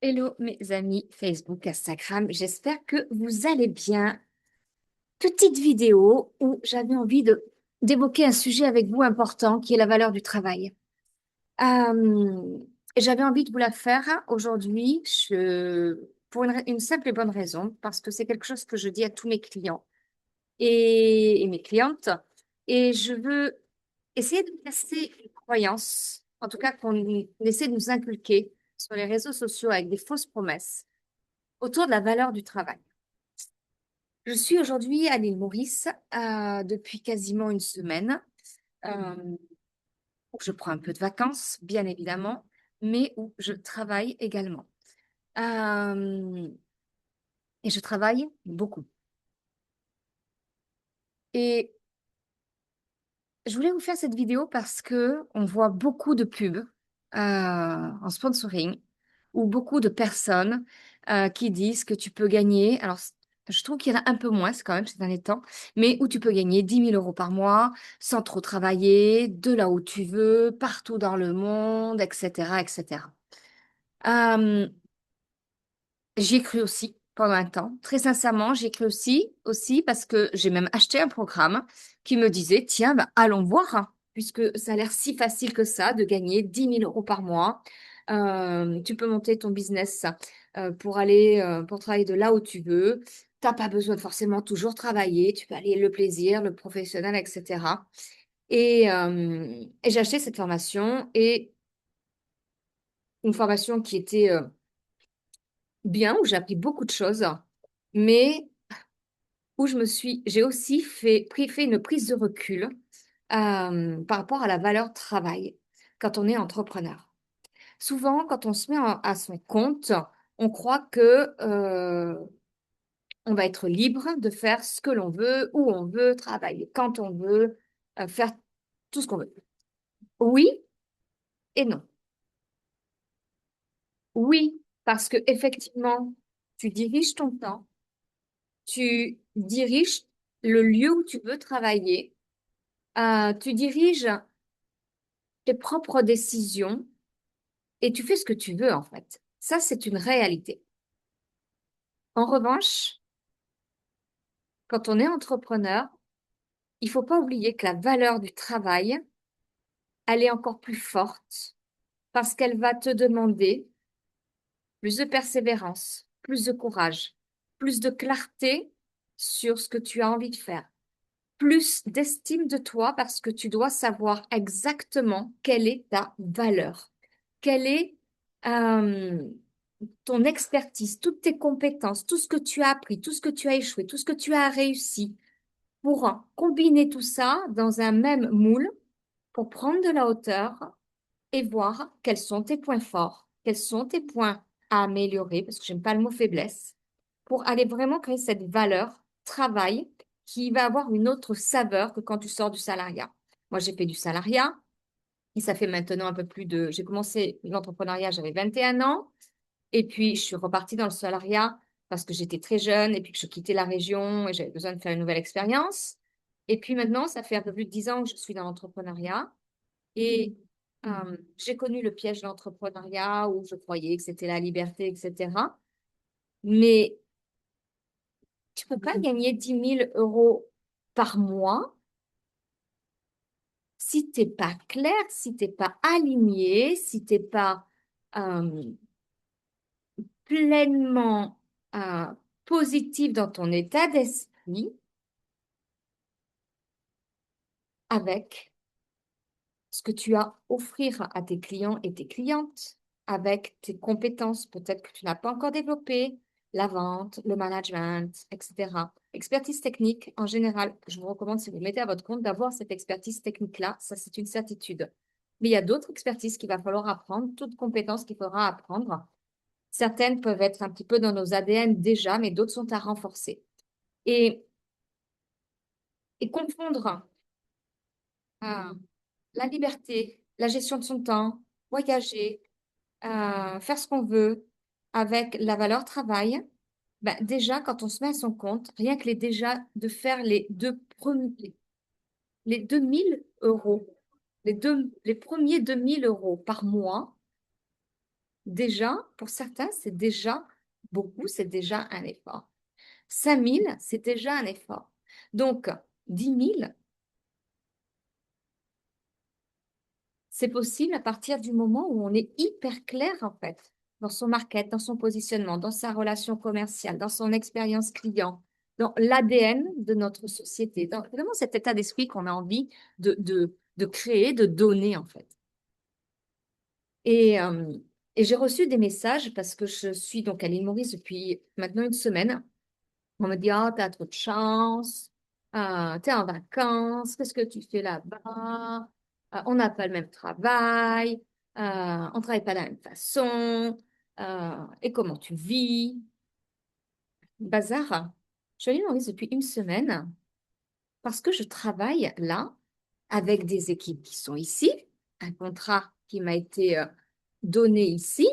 Hello mes amis Facebook, Instagram, j'espère que vous allez bien. Petite vidéo où j'avais envie d'évoquer un sujet avec vous important qui est la valeur du travail. Euh, J'avais envie de vous la faire aujourd'hui pour une simple et bonne raison, parce que c'est quelque chose que je dis à tous mes clients et mes clientes, et je veux essayer de casser une croyance, en tout cas qu'on essaie de nous inculquer sur les réseaux sociaux avec des fausses promesses autour de la valeur du travail. Je suis aujourd'hui à l'île Maurice depuis quasiment une semaine, euh, où je prends un peu de vacances, bien évidemment, mais où je travaille également. Euh, et je travaille beaucoup. Et je voulais vous faire cette vidéo parce que on voit beaucoup de pubs en sponsoring ou beaucoup de personnes qui disent que tu peux gagner. Alors, je trouve qu'il y en a un peu moins quand même ces derniers temps, mais où tu peux gagner 10 000 € par mois sans trop travailler, de là où tu veux, partout dans le monde, etc., etc. Euh, J'y ai cru aussi pendant un temps. Très sincèrement, j'y ai cru aussi parce que j'ai même acheté un programme qui me disait, tiens, bah, allons voir, hein, puisque ça a l'air si facile que ça de gagner 10 000 € par mois. Tu peux monter ton business pour travailler de là où tu veux. T'as pas besoin de forcément toujours travailler. Tu peux aller le plaisir, le professionnel, etc. Et j'ai acheté cette formation et une formation qui était bien, où j'ai appris beaucoup de choses, mais où j'ai aussi fait une prise de recul par rapport à la valeur travail quand on est entrepreneur. Souvent, quand on se met à son compte, on croit que on va être libre de faire ce que l'on veut, où on veut, travailler quand on veut, faire tout ce qu'on veut. Oui et non. Oui, parce que effectivement, tu diriges ton temps, tu diriges le lieu où tu veux travailler, tu diriges tes propres décisions et tu fais ce que tu veux en fait. Ça, c'est une réalité. En revanche, quand on est entrepreneur, il faut pas oublier que la valeur du travail, elle est encore plus forte parce qu'elle va te demander plus de persévérance, plus de courage, plus de clarté sur ce que tu as envie de faire, plus d'estime de toi parce que tu dois savoir exactement quelle est ta valeur, quelle est euh, ton expertise, toutes tes compétences, tout ce que tu as appris, tout ce que tu as échoué, tout ce que tu as réussi, pour combiner tout ça dans un même moule, pour prendre de la hauteur et voir quels sont tes points forts, quels sont tes points à améliorer, parce que j'aime pas le mot faiblesse, pour aller vraiment créer cette valeur travail qui va avoir une autre saveur que quand tu sors du salariat. Moi, j'ai fait du salariat et ça fait maintenant un peu plus de... J'ai commencé l'entrepreneuriat, j'avais 21 ans. Et puis, je suis repartie dans le salariat parce que j'étais très jeune et puis que je quittais la région et j'avais besoin de faire une nouvelle expérience. Et puis maintenant, ça fait un peu plus de 10 ans que je suis dans l'entrepreneuriat et j'ai connu le piège de l'entrepreneuriat où je croyais que c'était la liberté, etc. Mais tu peux pas gagner 10 000 € par mois si t'es pas clair, si t'es pas aligné, si t'es pas euh, pleinement euh, positif dans ton état d'esprit avec ce que tu as à offrir à tes clients et tes clientes, avec tes compétences peut-être que tu n'as pas encore développées, la vente, le management, etc. Expertise technique, en général, je vous recommande, si vous mettez à votre compte, d'avoir cette expertise technique-là, ça c'est une certitude. Mais il y a d'autres expertises qu'il va falloir apprendre, toutes compétences qu'il faudra apprendre. Certaines peuvent être un petit peu dans nos ADN déjà, mais d'autres sont à renforcer. Et, et confondre la liberté, la gestion de son temps, voyager, faire ce qu'on veut avec la valeur travail, ben déjà, quand on se met à son compte, rien que déjà de faire les 2 000 €, les premiers 2 000 € par mois, déjà, pour certains, c'est déjà beaucoup, c'est déjà un effort. 5 000, c'est déjà un effort. Donc, 10 000, c'est possible à partir du moment où on est hyper clair, en fait, dans son market, dans son positionnement, dans sa relation commerciale, dans son expérience client, dans l'ADN de notre société, dans vraiment cet état d'esprit qu'on a envie de créer, de donner, en fait. Et, euh, et j'ai reçu des messages parce que je suis donc à l'île Maurice depuis maintenant une semaine. On me dit, oh, t'as trop de chance, t'es en vacances, qu'est-ce que tu fais là-bas? On n'a pas le même travail, on travaille pas de la même façon, et comment tu vis? Bazar. Je suis à l'île Maurice depuis une semaine parce que je travaille là avec des équipes qui sont ici, un contrat qui m'a été donné ici.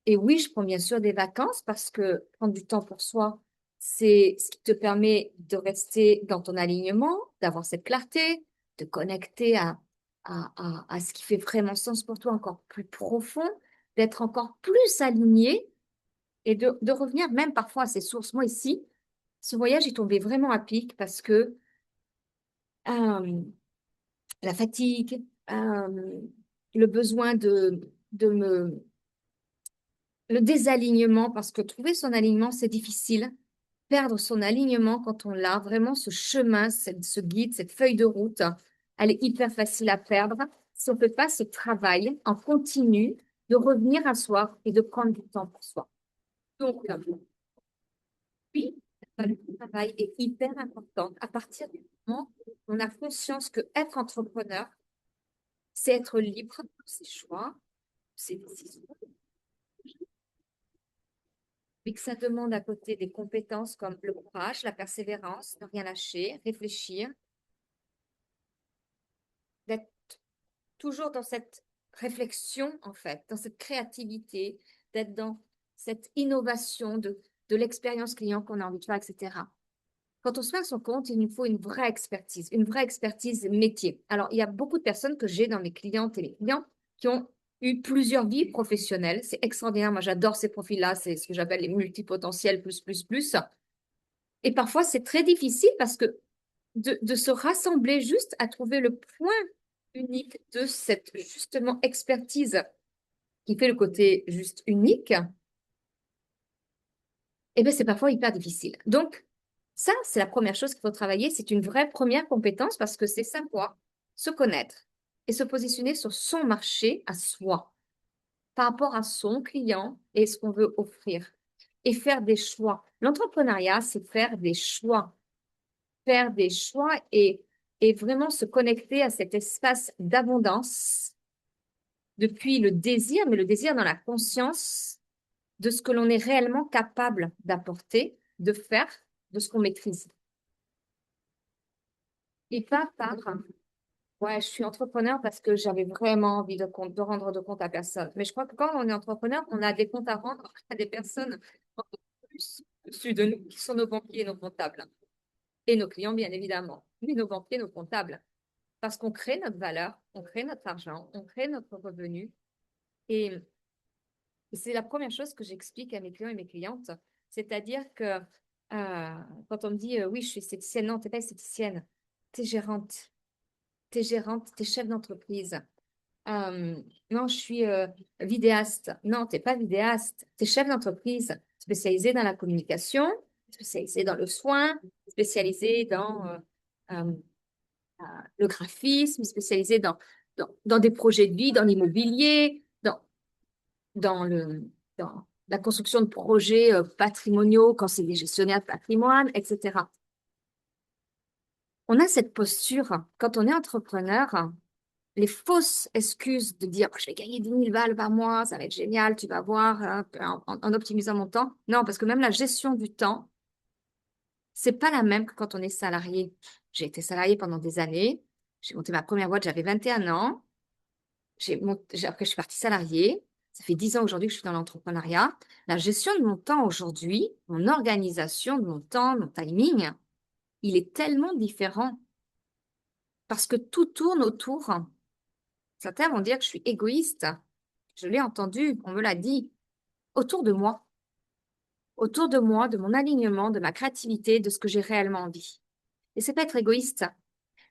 Et oui, je prends bien sûr des vacances parce que prendre du temps pour soi, c'est ce qui te permet de rester dans ton alignement, d'avoir cette clarté, de connecter à ce qui fait vraiment sens pour toi encore plus profond, d'être encore plus aligné et de revenir même parfois à ses sources. Moi ici, ce voyage est tombé vraiment à pic parce que euh, la fatigue, le besoin de me le désalignement, parce que trouver son alignement, c'est difficile. Perdre son alignement quand on l'a, vraiment ce chemin, ce guide, cette feuille de route, elle est hyper facile à perdre si on ne fait pas ce travail en continu de revenir à soi et de prendre du temps pour soi. Donc, oui, le travail est hyper important. À partir du moment où on a conscience que être entrepreneur, c'est être libre de ses choix, de ses décisions, mais que ça demande à côté des compétences comme le courage, la persévérance, ne rien lâcher, réfléchir, d'être toujours dans cette réflexion, en fait, dans cette créativité, d'être dans cette innovation de l'expérience client qu'on a envie de faire, etc. Quand on se met à son compte, il nous faut une vraie expertise métier. Alors, il y a beaucoup de personnes que j'ai dans mes clientes et mes clients qui ont eu plusieurs vies professionnelles. C'est extraordinaire. Moi, j'adore ces profils-là. C'est ce que j'appelle les multipotentiels plus, plus, plus. Et parfois, c'est très difficile parce que de se rassembler juste à trouver le point unique de cette, justement, expertise qui fait le côté juste unique, eh bien, c'est parfois hyper difficile. Donc, ça, c'est la première chose qu'il faut travailler. C'est une vraie première compétence parce que c'est savoir se connaître et se positionner sur son marché à soi, par rapport à son client et ce qu'on veut offrir. Et faire des choix. L'entrepreneuriat, c'est faire des choix. Faire des choix et vraiment se connecter à cet espace d'abondance depuis le désir, mais le désir dans la conscience de ce que l'on est réellement capable d'apporter, de faire, de ce qu'on maîtrise. Et pas par, ouais, je suis entrepreneur parce que j'avais vraiment envie de rendre de compte à personne. Mais je crois que quand on est entrepreneur, on a des comptes à rendre à des personnes encore plus au-dessus de nous, qui sont nos banquiers et nos comptables. Et nos clients, bien évidemment. Mais nos banquiers, nos comptables. Parce qu'on crée notre valeur, on crée notre argent, on crée notre revenu. Et c'est la première chose que j'explique à mes clients et mes clientes. C'est-à-dire que quand on me dit oui, je suis esthéticienne, non, tu n'es pas esthéticienne, tu es gérante, tu es gérante, tu es chef d'entreprise. Euh, non, je suis vidéaste. Non, tu n'es pas vidéaste, tu es chef d'entreprise spécialisée dans la communication, spécialisée dans le soin, spécialisée dans euh, le graphisme, spécialisée dans des projets de vie, dans l'immobilier, dans la construction de projets patrimoniaux quand c'est des gestionnaires de patrimoine, etc. On a cette posture, quand on est entrepreneur, les fausses excuses de dire je vais gagner 10 000 balles par mois, ça va être génial, tu vas voir, hein, en optimisant mon temps. Non, parce que même la gestion du temps, c'est pas la même que quand on est salarié. J'ai été salarié pendant des années. J'ai monté ma première boîte, j'avais 21 ans. Après, je suis partie salariée. Ça fait 10 ans aujourd'hui que je suis dans l'entrepreneuriat. La gestion de mon temps aujourd'hui, mon organisation de mon temps, mon timing, il est tellement différent parce que tout tourne autour. Certains vont dire que je suis égoïste, Je l'ai entendu, on me l'a dit, autour de moi, autour de moi, de mon alignement, de ma créativité, de ce que j'ai réellement envie. Et c'est pas être égoïste,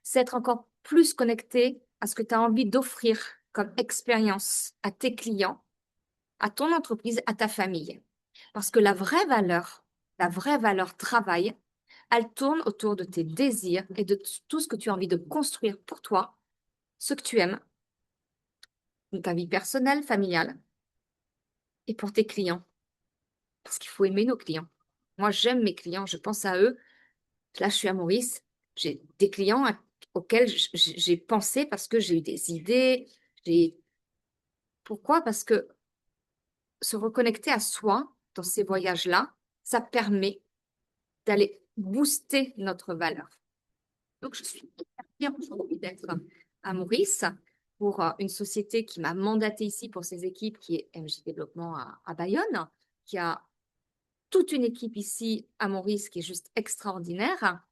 c'est être encore plus connecté à ce que tu as envie d'offrir comme expérience à tes clients, à ton entreprise, à ta famille. Parce que la vraie valeur travail, elle tourne autour de tes désirs et de tout ce que tu as envie de construire pour toi, ce que tu aimes, dans ta vie personnelle, familiale et pour tes clients. Parce qu'il faut aimer nos clients. Moi, j'aime mes clients, je pense à eux. Là, je suis à Maurice, j'ai des clients auxquels j'ai pensé parce que j'ai eu des idées. J'ai... Pourquoi? Parce que se reconnecter à soi dans ces voyages-là, ça permet d'aller booster notre valeur. Donc, je suis hyper fière aujourd'hui d'être à Maurice pour une société qui m'a mandaté ici pour ses équipes, qui est MJ Développement à Bayonne, qui a toute une équipe ici à Maurice qui est juste extraordinaire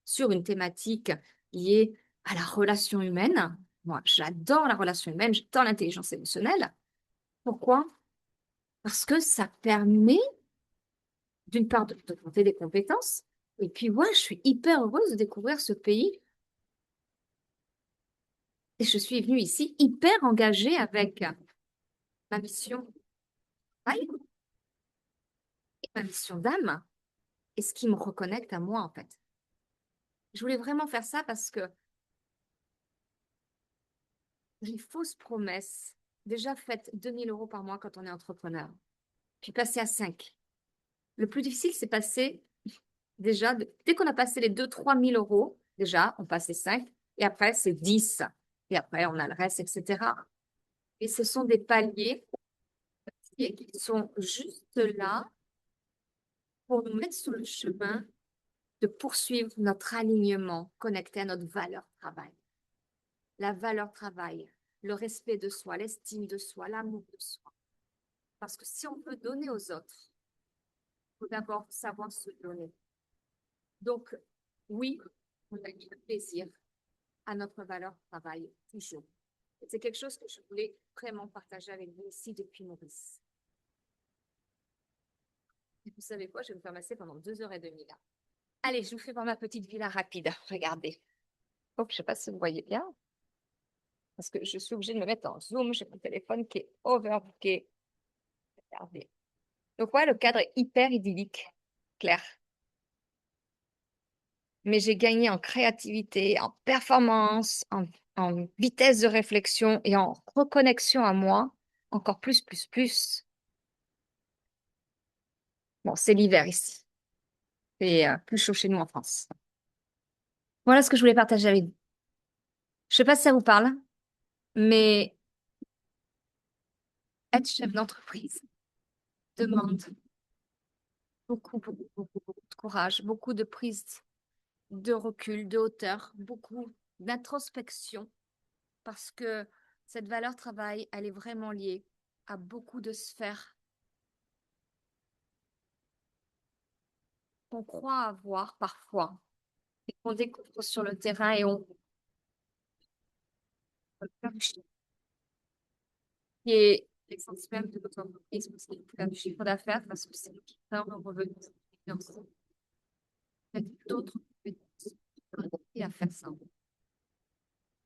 sur une thématique liée à la relation humaine. Moi, j'adore la relation humaine, j'adore l'intelligence émotionnelle. Pourquoi? Parce que ça permet, d'une part, de monter des compétences, et puis moi, je suis hyper heureuse de découvrir ce pays. Et je suis venue ici hyper engagée avec ma mission travail et ma mission d'âme, et ce qui me reconnecte à moi, en fait. Je voulais vraiment faire ça parce que j'ai une fausse promesse, déjà faite 2 000 € par mois quand on est entrepreneur, puis passer à 5. Le plus difficile, c'est passer déjà, dès qu'on a passé les 2 000 à 3 000 €, déjà, on passe les 5, et après, c'est 10. Et après, on a le reste, etc. Et ce sont des paliers qui sont juste là pour nous mettre sur le chemin de poursuivre notre alignement connecté à notre valeur travail. La valeur travail, le respect de soi, l'estime de soi, l'amour de soi. Parce que si on veut donner aux autres, il faut d'abord savoir se donner. Donc, oui, on a du plaisir à notre valeur travail, toujours. Et c'est quelque chose que je voulais vraiment partager avec vous ici depuis Maurice. Et vous savez quoi, je vais me faire masser pendant 2 h 30 là. Allez, je vous fais voir ma petite villa rapide. Regardez. Oh, je ne sais pas si vous voyez bien, parce que je suis obligée de me mettre en zoom. J'ai mon téléphone qui est overbooké. Regardez. Donc, ouais, le cadre est hyper idyllique, clair. Mais j'ai gagné en créativité, en performance, en vitesse de réflexion et en reconnexion à moi, encore plus, plus, plus. Bon, c'est l'hiver ici. C'est plus chaud chez nous en France. Voilà ce que je voulais partager avec vous. Je sais pas si ça vous parle, mais être chef d'entreprise demande beaucoup, beaucoup, beaucoup, beaucoup de courage, beaucoup de prise de recul, de hauteur, beaucoup d'introspection, parce que cette valeur travail, elle est vraiment liée à beaucoup de sphères qu'on croit avoir parfois et qu'on découvre sur le terrain et on qui est l'essence même de votre entreprise, parce qu'il faut faire du chiffre d'affaires, parce que c'est nous qui créons nos revenus financiers. Il y a d'autres compétences et à faire ça.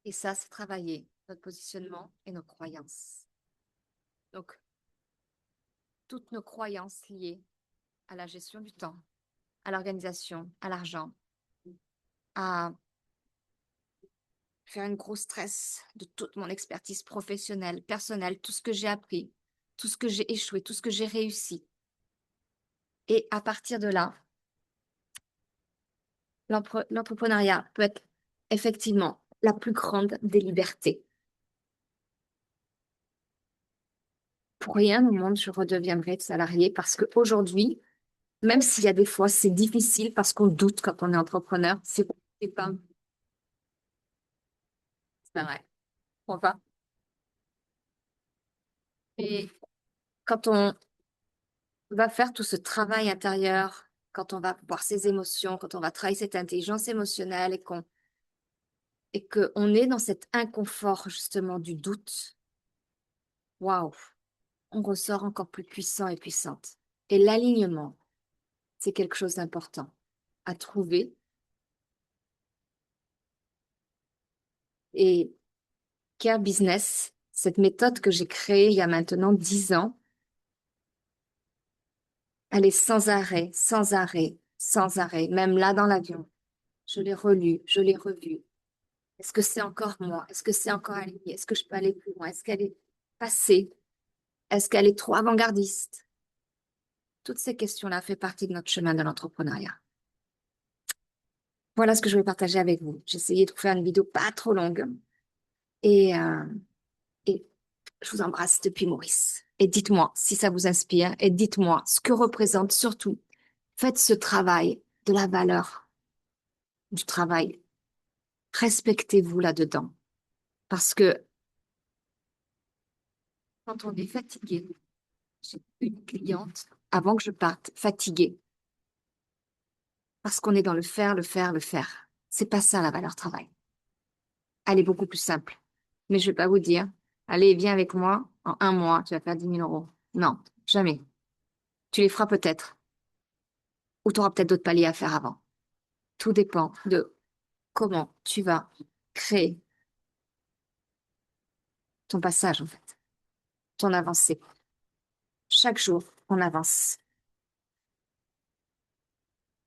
Et ça, c'est travailler notre positionnement et nos croyances. Donc, toutes nos croyances liées à la gestion du temps, à l'organisation, à l'argent, à faire une grosse stress de toute mon expertise professionnelle, personnelle, tout ce que j'ai appris, tout ce que j'ai échoué, tout ce que j'ai réussi. Et à partir de là, l'entrepreneuriat peut être effectivement la plus grande des libertés. Pour rien au monde, je redeviendrai salarié parce qu'aujourd'hui, même s'il y a des fois, c'est difficile parce qu'on doute quand on est entrepreneur, c'est pas vrai. On va. Et quand on va faire tout ce travail intérieur, quand on va voir ses émotions, quand on va travailler cette intelligence émotionnelle et qu'on est dans cet inconfort justement du doute, waouh! on ressort encore plus puissant et puissante. Et l'alignement, c'est quelque chose d'important à trouver. Et Care Business, cette méthode que j'ai créée il y a maintenant 10 ans, elle est sans arrêt, sans arrêt, sans arrêt. Même là dans l'avion, je l'ai relue, je l'ai revue. Est-ce que c'est encore moi? Est-ce que c'est encore aligné? Est-ce que je peux aller plus loin? Est-ce qu'elle est passée? Est-ce qu'elle est trop avant-gardiste? Toutes ces questions-là font partie de notre chemin de l'entrepreneuriat. Voilà ce que je voulais partager avec vous. J'ai essayé de vous faire une vidéo pas trop longue et, euh, et je vous embrasse depuis Maurice. Et dites-moi si ça vous inspire et dites-moi ce que représente surtout. Faites ce travail de la valeur du travail. Respectez-vous là-dedans. Parce que quand on est fatigué, j'ai une cliente avant que je parte, fatiguée, parce qu'on est dans le faire, le faire, le faire. C'est pas ça la valeur travail. Elle est beaucoup plus simple. Mais je vais pas vous dire, allez, viens avec moi, en un mois, tu vas faire 10 000 euros. Non, jamais. Tu les feras peut-être, ou tu auras peut-être d'autres paliers à faire avant. Tout dépend de comment tu vas créer ton passage, en fait, ton avancée. Chaque jour, on avance.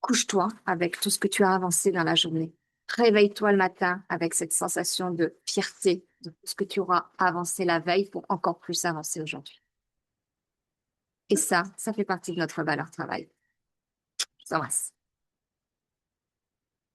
Couche-toi avec tout ce que tu as avancé dans la journée. Réveille-toi le matin avec cette sensation de fierté de tout ce que tu auras avancé la veille pour encore plus avancer aujourd'hui. Et ça fait partie de notre valeur travail. Je vous embrasse.